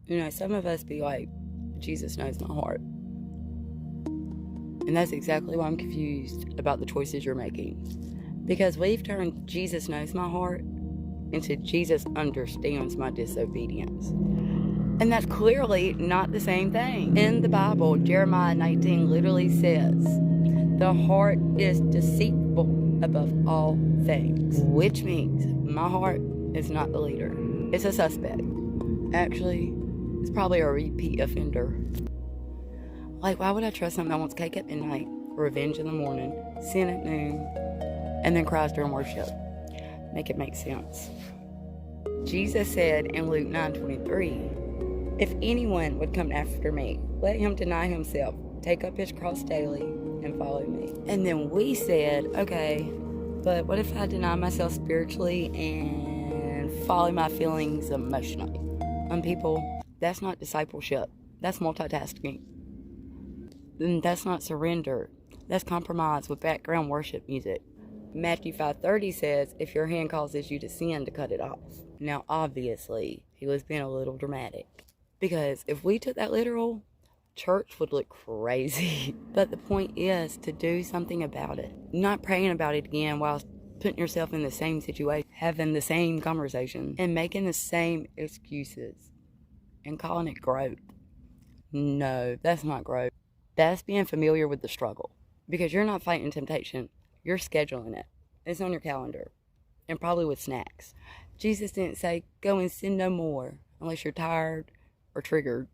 You know, some of us be like, Jesus knows my heart. And that's exactly why I'm confused about the choices you're making. Because we've turned Jesus knows my heart into Jesus understands my disobedience. And that's clearly not the same thing. In the Bible, Jeremiah 19 literally says, the heart is deceitful above all things, which means my heart is not the leader. It's a suspect. Actually, it's probably a repeat offender. Like, why would I trust someone that wants cake at midnight, revenge in the morning, sin at noon, and then cries during worship? Make it make sense. Jesus said in Luke 9:23, if anyone would come after me, let him deny himself, take up his cross daily, and follow me. And then we said, okay, but what if I deny myself spiritually and follow my feelings emotionally? People, that's not discipleship. That's multitasking. And that's not surrender. That's compromise with background worship music. Matthew 5:30 says, if your hand causes you to sin, to cut it off. Now, obviously, he was being a little dramatic. Because if we took that literal, church would look crazy. But the point is to do something about it. Not praying about it again while putting yourself in the same situation, having the same conversation, and making the same excuses, and calling it growth. No, that's not growth. That's being familiar with the struggle. Because you're not fighting temptation. You're scheduling it. It's on your calendar. And probably with snacks. Jesus didn't say, go and sin no more, unless you're tired or triggered,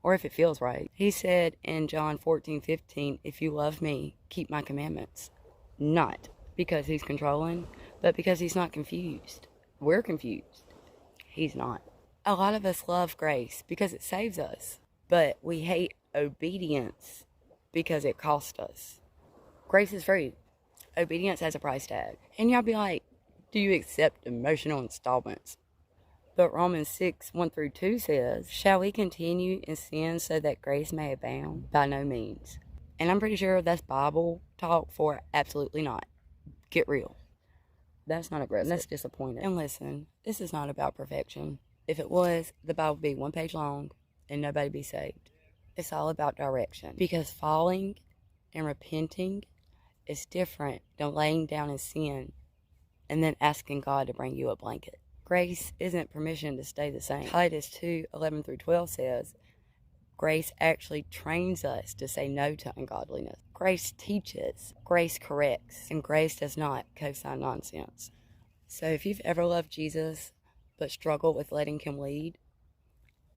or if it feels right. He said in John 14:15, if you love me, keep my commandments. Not because he's controlling, but because he's not confused. We're confused. He's not. A lot of us love grace because it saves us, but we hate obedience because it costs us. Grace is free. Obedience has a price tag. And y'all be like, do you accept emotional installments? But Romans 6:1-2 says, shall we continue in sin so that grace may abound? By no means. And I'm pretty sure that's Bible talk for absolutely not. Get real. That's not aggressive. That's disappointing. And listen, this is not about perfection. If it was, the Bible would be 1 page long and nobody be saved. It's all about direction. Because falling and repenting is different than laying down in sin and then asking God to bring you a blanket. Grace isn't permission to stay the same. Titus 2:11-12 says, grace actually trains us to say no to ungodliness. Grace teaches, grace corrects, and grace does not co-sign nonsense. So if you've ever loved Jesus but struggled with letting him lead,